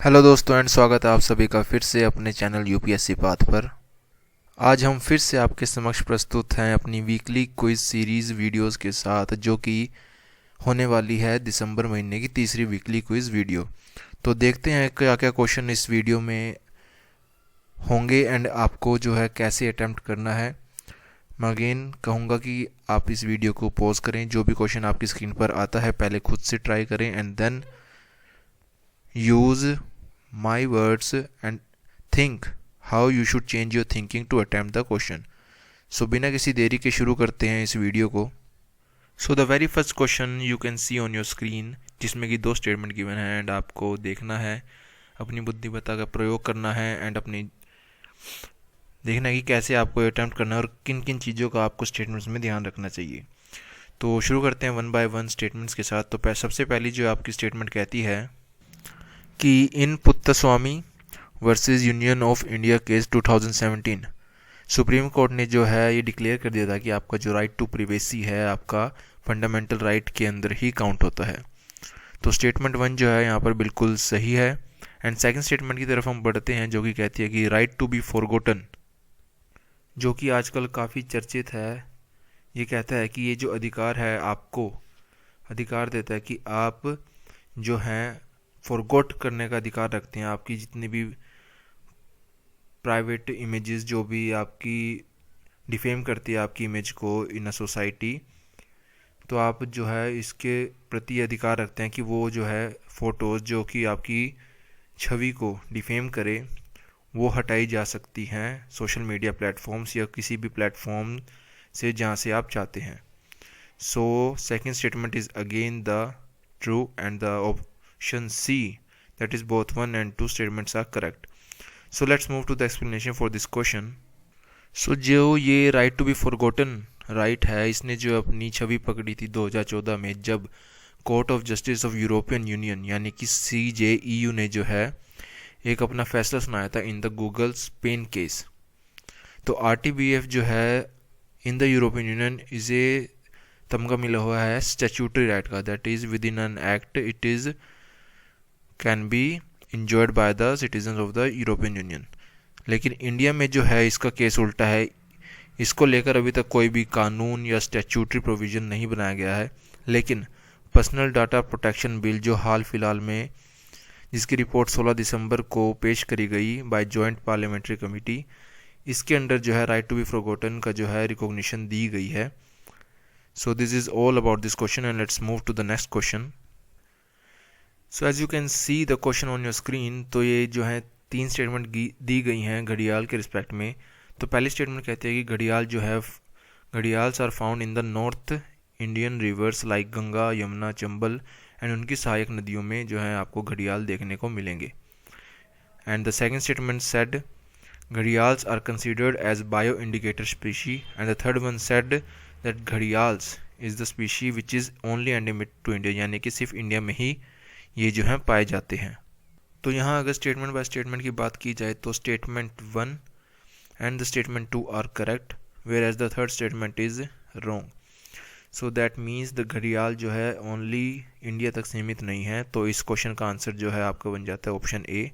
Hello दोस्तों and स्वागत है आप सभी का फिर से अपने चैनल यूपीएससी पाथ पर। आज हम फिर से आपके समक्ष प्रस्तुत हैं अपनी वीकली क्विज सीरीज़ वीडियोस के साथ, जो कि होने वाली है दिसंबर महीने की तीसरी वीकली क्विज वीडियो। तो देखते हैं क्या क्या क्वेश्चन इस वीडियो में होंगे एंड आपको जो है कैसे अटैम्प्ट करना है। मैं अगेन कहूँगा कि आप इस वीडियो को पॉज करें, जो भी क्वेश्चन आपकी स्क्रीन पर आता है पहले खुद से ट्राई करें and then use my words and think how you should change your thinking to attempt the question. So बिना किसी देरी के शुरू करते हैं इस वीडियो को। So the very first question you can C on your screen, जिसमें कि दो स्टेटमेंट गिवन है एंड आपको देखना है, अपनी बुद्धिमत्ता का प्रयोग करना है एंड अपनी देखना है कि कैसे आपको अटैम्प्ट करना है और किन किन चीज़ों का आपको स्टेटमेंट्स में ध्यान रखना चाहिए। तो शुरू करते हैं वन बाय वन स्टेटमेंट्स के साथ। तो सबसे पहली जो आपकी स्टेटमेंट कहती है कि in Puttaswamy versus Union of India case 2017 Supreme Court ने जो है ये डिक्लेयर कर दिया था कि आपका जो राइट टू प्रिवेसी है आपका फंडामेंटल राइट के अंदर ही काउंट होता है। तो स्टेटमेंट वन जो है यहाँ पर बिल्कुल सही है। एंड सेकंड स्टेटमेंट की तरफ हम बढ़ते हैं, जो कि कहती है कि राइट टू बी फॉरगॉटन, जो कि आजकल काफ़ी चर्चित है। ये कहता है कि ये जो अधिकार है आपको अधिकार देता है कि आप जो हैं फॉरगॉट करने का अधिकार रखते हैं। आपकी जितनी भी प्राइवेट इमेजेस जो भी आपकी डिफेम करती है आपकी इमेज को इन अ सोसाइटी, तो आप जो है इसके प्रति अधिकार रखते हैं कि वो जो है फ़ोटोज़ जो कि आपकी छवि को डिफेम करे वो हटाई जा सकती हैं सोशल मीडिया प्लेटफॉर्म्स या किसी भी प्लेटफॉर्म से जहाँ से आप चाहते हैं। So second statement is again the true and the option C, that is both 1 and 2 statements are correct. So let's move to the explanation for this question. So जो ये right to be forgotten right है, इसने जो अपनी छवि पकड़ी थी 2014 में, जब court of justice of European union यानी कि CJEU ने जो है एक अपना फैसला सुनाया था in the Google Spain case. तो RTBF जो है in the European union is a तमगा मिला हुआ है स्टैट्यूटरी राइट का, that is with in an act it is can be enjoyed by the citizen of the European union. लेकिन India में जो है इसका केस उल्टा है। इसको लेकर अभी तक कोई भी कानून या स्टैट्यूटरी प्रोविज़न नहीं बनाया गया है, लेकिन पर्सनल डाटा प्रोटेक्शन बिल जो हाल फिलहाल में जिसकी रिपोर्ट 16 दिसंबर को पेश करी गई बाय जॉइंट पार्लियामेंट्री कमेटी, इसके अंडर जो है राइट टू बी फॉरगॉटन का जो है रिकॉग्निशन दी गई है। So this is all about this question and let's move to the next question. So as you can see the question on your screen, तो ये जो है तीन स्टेटमेंट दी गई हैं घड़ियाल के रिस्पेक्ट में। तो पहली स्टेटमेंट कहती है कि घड़ियाल जो है gharials are found in the north Indian rivers like Ganga, Yamuna, Chambal and उनकी सहायक नदियों में जो है आपको घड़ियाल देखने को मिलेंगे। And the second statement said gharials are considered as bio indicator species and the third one said that gharials is the species which is only endemic to India, यानी कि सिर्फ इंडिया में ही ये जो हैं पाए जाते हैं। तो यहाँ अगर स्टेटमेंट बाय स्टेटमेंट की बात की जाए तो statement 1 and the statement 2 are correct, whereas the third statement is wrong. So that means the घड़ियाल जो है ओनली इंडिया तक सीमित नहीं है। तो इस क्वेश्चन का आंसर जो है आपका बन जाता है ऑप्शन ए,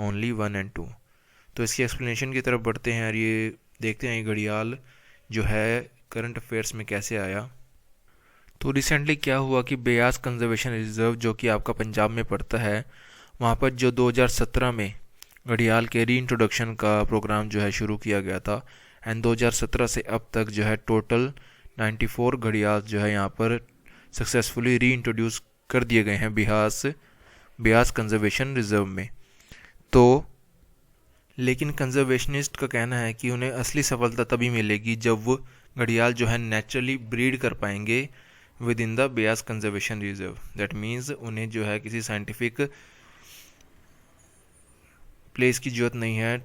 ओनली 1 एंड 2। तो इसकी एक्सप्लेनेशन की तरफ बढ़ते हैं और ये देखते हैं ये घड़ियाल जो है करंट अफेयर्स में कैसे आया। तो रिसेंटली क्या हुआ कि ब्यास कंजर्वेशन रिजर्व जो कि आपका पंजाब में पड़ता है, वहाँ पर जो 2017 में घड़ियाल के री इंट्रोडक्शन का प्रोग्राम जो है शुरू किया गया था एंड 2017 से अब तक जो है टोटल 94 घड़ियाल जो है यहाँ पर सक्सेसफुली री इंट्रोड्यूस कर दिए गए हैं ब्यास कंजर्वेशन रिजर्व में। तो लेकिन कंजर्वेशनिस्ट का कहना है कि उन्हें असली सफलता तभी मिलेगी जब वो घड़ियाल जो है नेचुरली ब्रीड कर पाएंगे with in the Beas conservation reserve. That means उन्हें जो है किसी साइंटिफिक प्लेस की ज़रूरत नहीं है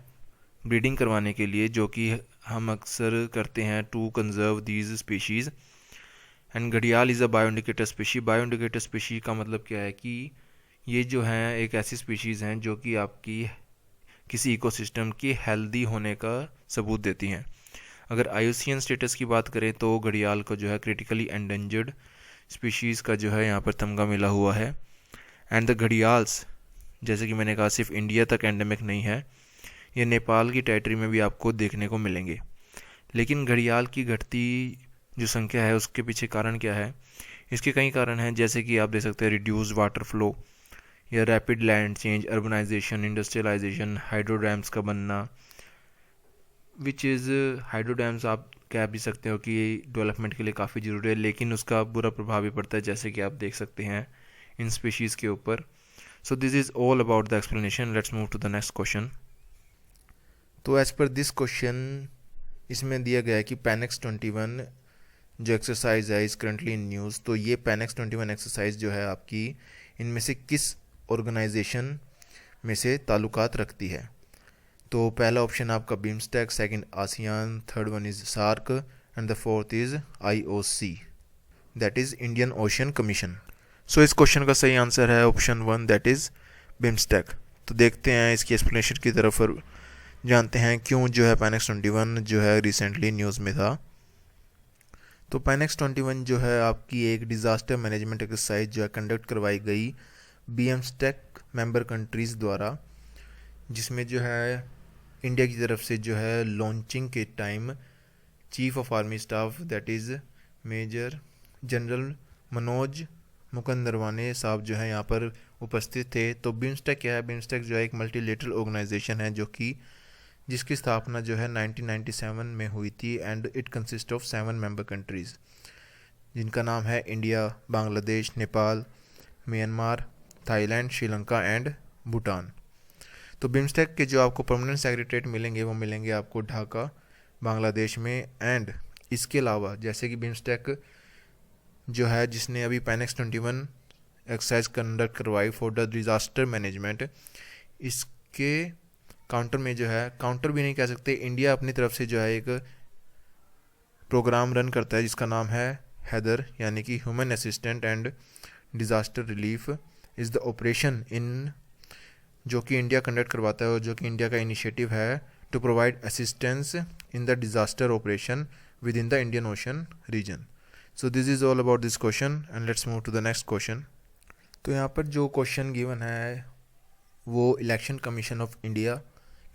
ब्रीडिंग करवाने के लिए, जो कि हम अक्सर करते हैं to conserve these species. And घड़ियाल is a bio indicator species. Bio indicator species का मतलब क्या है कि ये जो हैं एक ऐसी स्पीशीज़ हैं जो कि आपकी किसी इकोसिस्टम की हेल्दी होने का सबूत देती हैं। अगर IUCN स्टेटस की बात करें तो घड़ियाल को जो है क्रिटिकली एंडेंजर्ड स्पीशीज़ का जो है यहाँ पर तमगा मिला हुआ है। एंड द घड़ियाल्स जैसे कि मैंने कहा सिर्फ इंडिया तक एंडेमिक नहीं है, ये नेपाल की टेरिटरी में भी आपको देखने को मिलेंगे। लेकिन घड़ियाल की घटती जो संख्या है उसके पीछे कारण क्या है? इसके कई कारण हैं, जैसे कि आप देख सकते हैं रिड्यूस वाटर फ्लो या rapid land change, urbanization, industrialization, hydro dams का बनना, विच इज़ हाइड्रो डैम्स आप कह भी सकते हो कि डेवलपमेंट के लिए काफ़ी ज़रूरी है, लेकिन उसका बुरा प्रभाव भी पड़ता है, जैसे कि आप देख सकते हैं इन स्पीशीज़ के ऊपर। So this is all about the explanation. Let's move to the next question. तो एज पर दिस क्वेश्चन इसमें दिया गया है कि पैनेक्स 21 जो एक्सरसाइज है इज़ करंटली इन न्यूज़। तो ये पैनेक्स 21 एक्सरसाइज जो है आपकी इनमें से किस ऑर्गेनाइजेशन में से ताल्लुकात रखती है? तो पहला ऑप्शन आपका BIMSTEC, second ASEAN, third one is SAARC and the fourth is IOC, that is Indian Ocean Commission. So इस क्वेश्चन का सही आंसर है ऑप्शन 1, दैट इज़ बिम्स्टेक। तो देखते हैं इसकी एक्सप्लेनेशन की तरफ और जानते हैं क्यों जो है पैनेक्स 21 जो है रिसेंटली न्यूज़ में था। तो पैनेक्स 21 जो है आपकी एक डिज़ास्टर मैनेजमेंट एक्सरसाइज जो है कंडक्ट करवाई गई बिम्स्टेक मेंबर कंट्रीज़ द्वारा, जिसमें जो है इंडिया की तरफ से जो है लॉन्चिंग के time chief of army staff that is major general Manoj Mukund Naravane साहब जो है यहाँ पर उपस्थित थे। तो बिम्स्टेक क्या है? बिम्स्टेक जो है एक मल्टीलेटरल ऑर्गेनाइजेशन है जो कि जिसकी स्थापना जो है 1997 में हुई थी and it consist of 7 member countries, जिनका नाम है India, Bangladesh, Nepal, Myanmar, Thailand, Sri Lanka and Bhutan. तो बिम्स्टेक के जो आपको परमानेंट सेक्रेटरीट मिलेंगे वो मिलेंगे आपको ढाका, बांग्लादेश में। एंड इसके अलावा जैसे कि बिम्स्टेक जो है जिसने अभी पैनेक्स 21 एक्सरसाइज कंडक्ट करवाई फॉर द डिज़ास्टर मैनेजमेंट, इसके काउंटर में जो है, काउंटर भी नहीं कह सकते, इंडिया अपनी तरफ से जो है एक प्रोग्राम रन करता है जिसका नाम है हैदर, यानी कि human assistant and disaster relief is the operation in, जो कि इंडिया कंडक्ट करवाता है और जो कि इंडिया का इनिशिएटिव है to provide assistance in the disaster operation within the Indian ocean region. So this is all about this question and let's move to the next question. तो यहाँ पर जो क्वेश्चन गिवन है वो election commission of India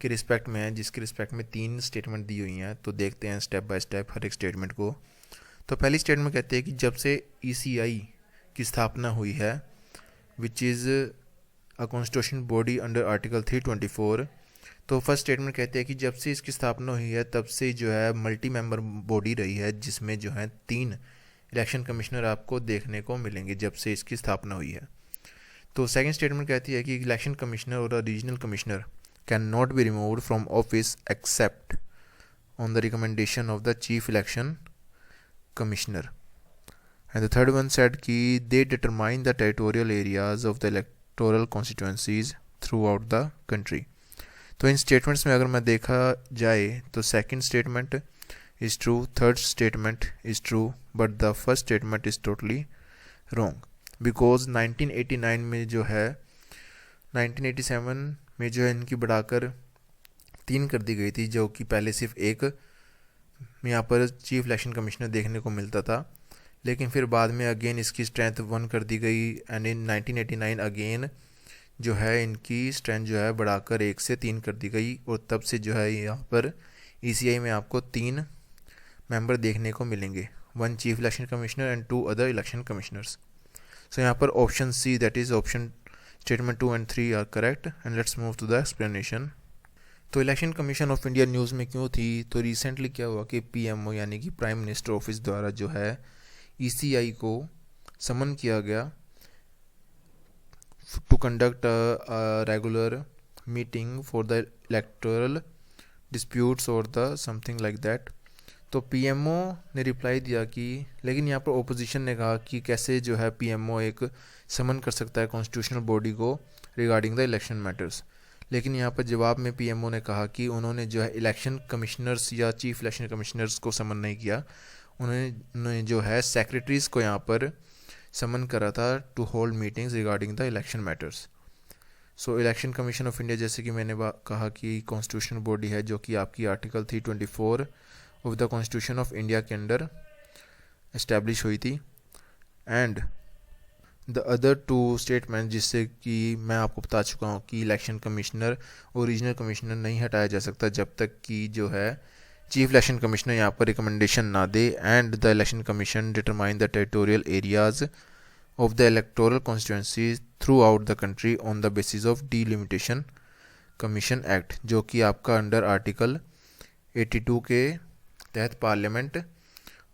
के respect में है, जिसके रिस्पेक्ट में 3 स्टेटमेंट दी हुई हैं। तो देखते हैं स्टेप बाय स्टेप हर एक स्टेटमेंट को। तो पहली स्टेटमेंट कहते हैं कि जब से ECI की स्थापना हुई है which is a constitution body under article 324। तो फर्स्ट स्टेटमेंट कहते हैं कि जब से इसकी स्थापना हुई है तब से जो है मल्टी मेंबर बॉडी रही है, जिसमें जो है 3 इलेक्शन कमिश्नर आपको देखने को मिलेंगे जब से इसकी स्थापना हुई है। तो सेकंड स्टेटमेंट कहती है कि इलेक्शन कमिश्नर और regional commissioner can not be removed from office except on the recommendation of the chief election commissioner. And the third one said कि they determine the territorial areas of the electoral constituencies through the country. तो इन statements में अगर मैं देखा जाए तो second statement is true, third statement is true, but the first statement is totally wrong, because 1989 में जो है 1987 में जो है इनकी बढ़ाकर 3 कर दी गई थी, जो कि पहले सिर्फ एक यहाँ पर चीफ इलेक्शन कमिश्नर देखने को मिलता था, लेकिन फिर बाद में अगेन इसकी स्ट्रेंथ 1 कर दी गई एंड इन 1989 अगेन जो है इनकी स्ट्रेंथ जो है बढ़ाकर 1 से 3 कर दी गई और तब से जो है यहाँ पर ECI में आपको 3 मेंबर देखने को मिलेंगे, 1 chief election commissioner and 2 other election commissioners. So यहाँ पर option C that is option statement 2 and 3 are correct and let's move to the explanation. तो Election commission of India news में क्यों थी? तो रिसेंटली क्या हुआ कि PMO यानी कि प्राइम मिनिस्टर ऑफिस द्वारा जो है ECI को समन किया गया to conduct a regular meeting for the electoral disputes और द समथिंग लाइक दैट। तो PMO ने रिप्लाई दिया कि, लेकिन यहाँ पर ओपोजिशन ने कहा कि कैसे जो है PMO एक समन कर सकता है कॉन्स्टिट्यूशनल बॉडी को रिगार्डिंग द इलेक्शन मैटर्स। लेकिन यहाँ पर जवाब में PMO ने कहा कि उन्होंने जो है इलेक्शन कमिश्नर्स या चीफ इलेक्शन कमिश्नर्स को समन नहीं किया, उन्होंने जो है सेक्रेटरीज़ को यहाँ पर समन करा था to hold meetings regarding the election matters. So election commission of India जैसे कि मैंने कहा कि कॉन्स्टिट्यूशनल बॉडी है जो कि आपकी article 324 of the constitution of India के अंडर इस्टेब्लिश हुई थी and the other two statement, जिससे कि मैं आपको बता चुका हूँ कि इलेक्शन कमिश्नर और रीजनल कमिश्नर नहीं हटाया जा सकता जब तक कि जो है चीफ इलेक्शन कमिश्नर यहाँ पर रिकमेंडेशन ना दे, and the Election Commission determine the territorial areas of the electoral constituencies through the country on the basis of Delimitation Commission Act, जो कि आपका अंडर आर्टिकल 82 के तहत पार्लियामेंट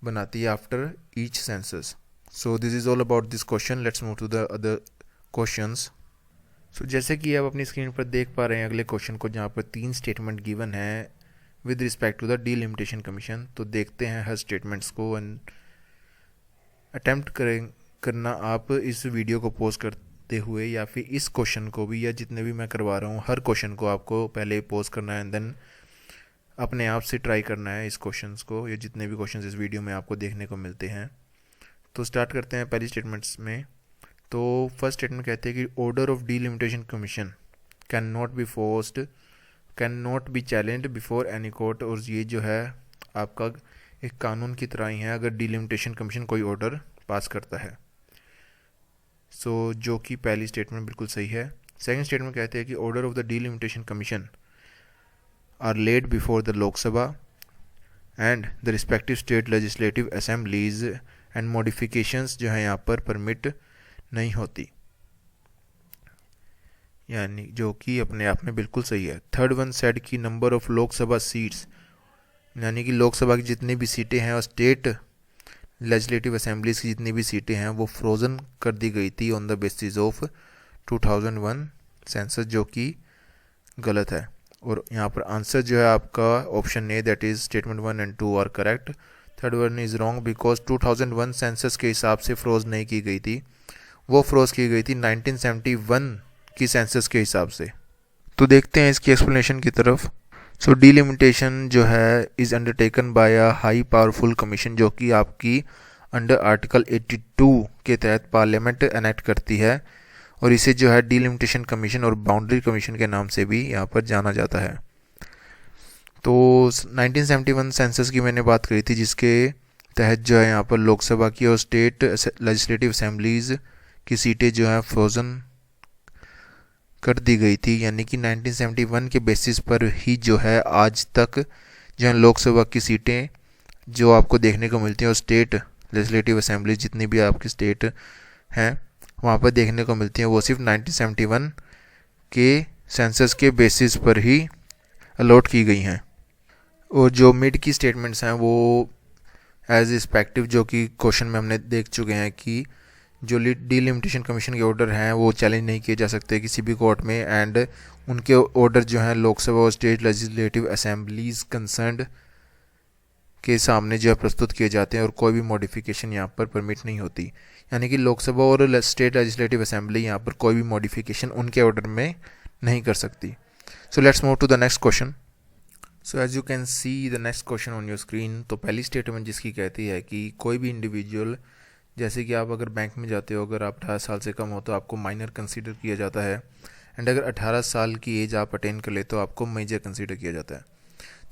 बनाती है after each census. So this is all about this question. Let's move to the other questions. So जैसे कि आप अपनी स्क्रीन पर देख पा रहे हैं अगले क्वेश्चन को, जहाँ पर 3 स्टेटमेंट गिवन है with respect to the delimitation commission. तो देखते हैं हर स्टेटमेंट्स को एंड अटेम्प्ट करना आप इस वीडियो को पॉज करते हुए, या फिर इस क्वेश्चन को भी, या जितने भी मैं करवा रहा हूँ हर क्वेश्चन को आपको पहले पॉज करना है एंड देन अपने आप से ट्राई करना है इस क्वेश्चंस को, या जितने भी क्वेश्चंस इस वीडियो में आपको देखने को मिलते हैं। तो स्टार्ट करते हैं पहली स्टेटमेंट्स में। तो फर्स्ट स्टेटमेंट कहते हैं कि order of Delimitation commission can not be forced, can not B challenged before any court. और ये जो है आपका एक कानून की तरह ही है अगर डिलिमिटेशन कमीशन कोई ऑर्डर पास करता है। सो जो कि पहली स्टेटमेंट बिल्कुल सही है। सेकंड स्टेटमेंट कहते हैं कि order of the delimitation commission are laid before the Lok Sabha and the respective state legislative assemblies and modifications जो है यहाँ पर परमिट नहीं होती, यानी जो कि अपने आप में बिल्कुल सही है। थर्ड वन सेड कि नंबर ऑफ लोकसभा सीट्स, यानी कि लोकसभा की जितनी भी सीटें हैं और स्टेट लेजिस्लेटिव असेंबलीज की जितनी भी सीटें हैं वो फ्रोज़न कर दी गई थी on the basis of 2001 census, जो कि गलत है। और यहाँ पर आंसर जो है आपका option A, that is statement 1 and 2 are correct. Third one is wrong because 2001 census के हिसाब से फ्रोज नहीं की गई थी, वो फ्रोज की गई थी 1971 की सेंसस के हिसाब से। तो देखते हैं इसकी एक्सप्लेनेशन की तरफ। सो डिलिमिटेशन जो है is undertaken by a high powerful commission, जो कि आपकी अंडर आर्टिकल 82 के तहत पार्लियामेंट एनेक्ट करती है, और इसे जो है डिलिमिटेशन कमीशन और बाउंड्री कमीशन के नाम से भी यहाँ पर जाना जाता है। तो 1971 सेंसस की मैंने बात करी थी, जिसके तहत जो है यहाँ पर लोकसभा की और स्टेट लेजिस्लेटिव असेंबलीज की सीटें जो हैं फ्रोज़न कर दी गई थी, यानी कि 1971 के बेसिस पर ही जो है आज तक जो है लोकसभा की सीटें जो आपको देखने को मिलती हैं और स्टेट लेजिस्लेटिव असेंबलीज जितनी भी आपकी स्टेट हैं वहाँ पर देखने को मिलती हैं, वो सिर्फ 1971 के सेंसस के बेसिस पर ही अलॉट की गई हैं। और जो मिड की स्टेटमेंट्स हैं वो एज रिस्पेक्टिव, जो कि क्वेश्चन में हमने देख चुके हैं कि जो डिलिमिटेशन कमीशन के ऑर्डर हैं वो चैलेंज नहीं किए जा सकते किसी भी कोर्ट में, एंड उनके ऑर्डर जो हैं लोकसभा और स्टेट लेजिस्लेटिव असेंबलीज कंसर्न्ड के सामने जो है प्रस्तुत किए जाते हैं, और कोई भी मॉडिफिकेशन यहाँ पर परमिट नहीं होती, यानी कि लोकसभा और स्टेट लेजिस्लेटिव असेंबली यहाँ पर कोई भी मॉडिफिकेशन उनके ऑर्डर में नहीं कर सकती। So let's move to the next question. So as you can see the next question on your screen. तो पहली स्टेटमेंट जिसकी कहती है कि कोई भी इंडिविजुअल, जैसे कि आप अगर बैंक में जाते हो, अगर आप 18 साल से कम हो तो आपको माइनर कंसीडर किया जाता है, एंड अगर 18 साल की एज आप अटेन कर ले तो आपको मेजर कंसीडर किया जाता है।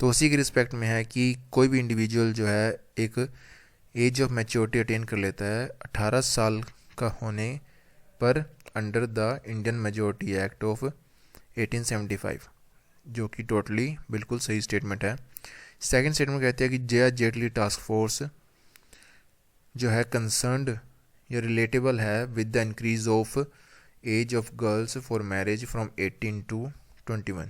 तो उसी के रिस्पेक्ट में है कि कोई भी इंडिविजुअल जो है एक एज ऑफ मैच्योरिटी अटेन कर लेता है 18 साल का होने पर under the Indian majority act of 1875, जो कि टोटली बिल्कुल सही स्टेटमेंट है। सेकंड स्टेटमेंट कहते हैं कि जे जेटली टास्क फोर्स जो है कंसर्न्ड या रिलेटेबल है with the increase of age of girls for marriage from 18 to 21,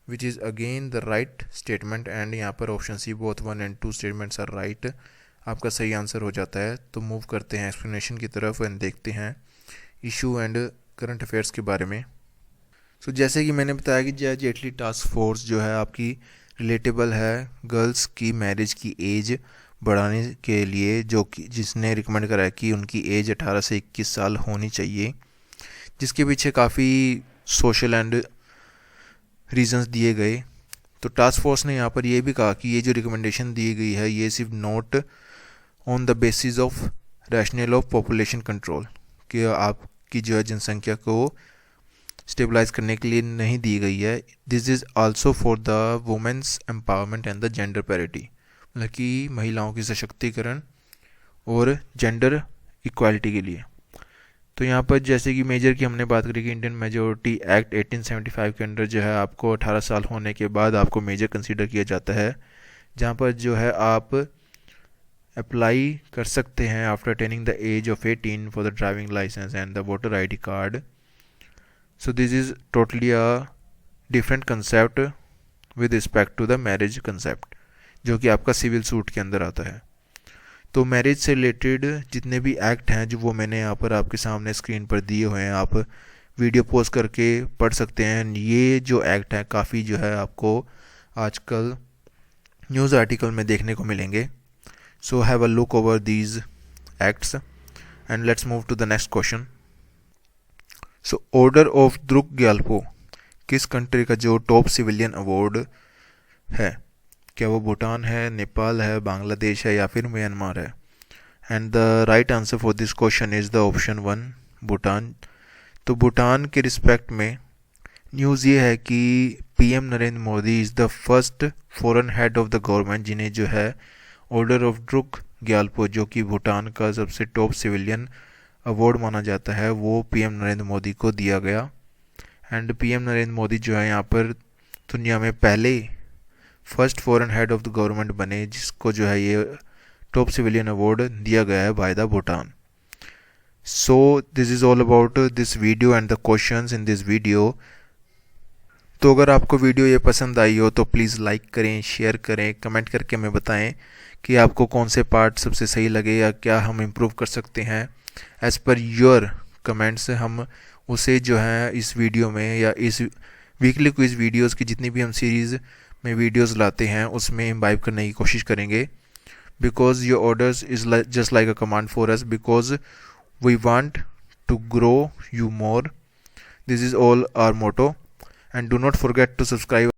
which is again the right statement, and यहाँ पर option C both 1 and 2 statements are right, आपका सही आंसर हो जाता है। तो मूव करते हैं एक्सप्लेनेशन की तरफ एंड देखते हैं इशू एंड करंट अफेयर्स के बारे में। सो जैसे कि मैंने बताया कि जे जेटली टास्क फोर्स जो है आपकी रिलेटेबल है गर्ल्स की मैरिज की एज बढ़ाने के लिए, जो कि जिसने रिकमेंड करा है कि उनकी एज 18 से 21 साल होनी चाहिए, जिसके पीछे काफ़ी सोशल एंड रीजंस दिए गए। तो टास्क फोर्स ने यहाँ पर यह भी कहा कि ये जो रिकमेंडेशन दी गई है ये सिर्फ not on the basis of rational of population control, कि आपकी जो है जनसंख्या को स्टेबलाइज करने के लिए नहीं दी गई है। This is also for the women's empowerment and the gender parity, मतलब कि महिलाओं की सशक्तिकरण और जेंडर इक्वालिटी के लिए। तो यहाँ पर जैसे कि मेजर की हमने बात करी कि इंडियन मेजोरिटी एक्ट 1875 के अंडर जो है आपको 18 साल होने के बाद आपको मेजर कंसीडर किया जाता है, जहाँ पर जो है आप अप्लाई कर सकते हैं after attaining the age of 18 for the driving license and the voter ID card. So this is totally a different concept with respect to the marriage concept, जो कि आपका सिविल सूट के अंदर आता है. तो मैरिज से रिलेटेड जितने भी एक्ट हैं जो वो मैंने यहाँ पर आपके सामने स्क्रीन पर दिए हुए हैं, आप वीडियो पॉज करके पढ़ सकते हैं. ये जो एक्ट हैं काफ़ी जो है आपको आजकल न्यूज़ आर्टिकल में देखने को मिलेंगे. So have a look over these acts and let's move to the next question. So order of Druk Gyalpo किस कंट्री का जो टॉप सिविलियन अवार्ड है? क्या वो भूटान है, नेपाल है, बांग्लादेश है या फिर म्यांमार है? And the right answer for this question is the option 1 Bhutan. तो भूटान के रिस्पेक्ट में न्यूज़ ये है कि PM Narendra Modi is the first foreign head of the government जिन्हें जो है ऑर्डर ऑफ ड्रुक ग्याल्पो, जो कि भूटान का सबसे टॉप सिविलियन अवार्ड माना जाता है, वो पीएम नरेंद्र मोदी को दिया गया. एंड पीएम नरेंद्र मोदी जो है यहाँ पर दुनिया में पहले first foreign head of the government बने जिसको जो है ये टॉप सिविलियन अवार्ड दिया गया है by the Bhutan. So this is all about this video and the questions in this video. तो अगर आपको वीडियो ये पसंद आई हो तो प्लीज़ लाइक करें, शेयर करें, कमेंट करके हमें बताएं कि आपको कौन से पार्ट सबसे सही लगे या क्या हम इम्प्रूव कर सकते हैं. एज़ पर योर कमेंट्स हम उसे जो है इस वीडियो में या इस वीकली क्विज वीडियोस की जितनी भी हम सीरीज़ में वीडियोस लाते हैं उसमें इम्बाइब करने की कोशिश करेंगे. Because your orders is just like a command for us, because we want to grow you more. This is all our motto. And do not forget to subscribe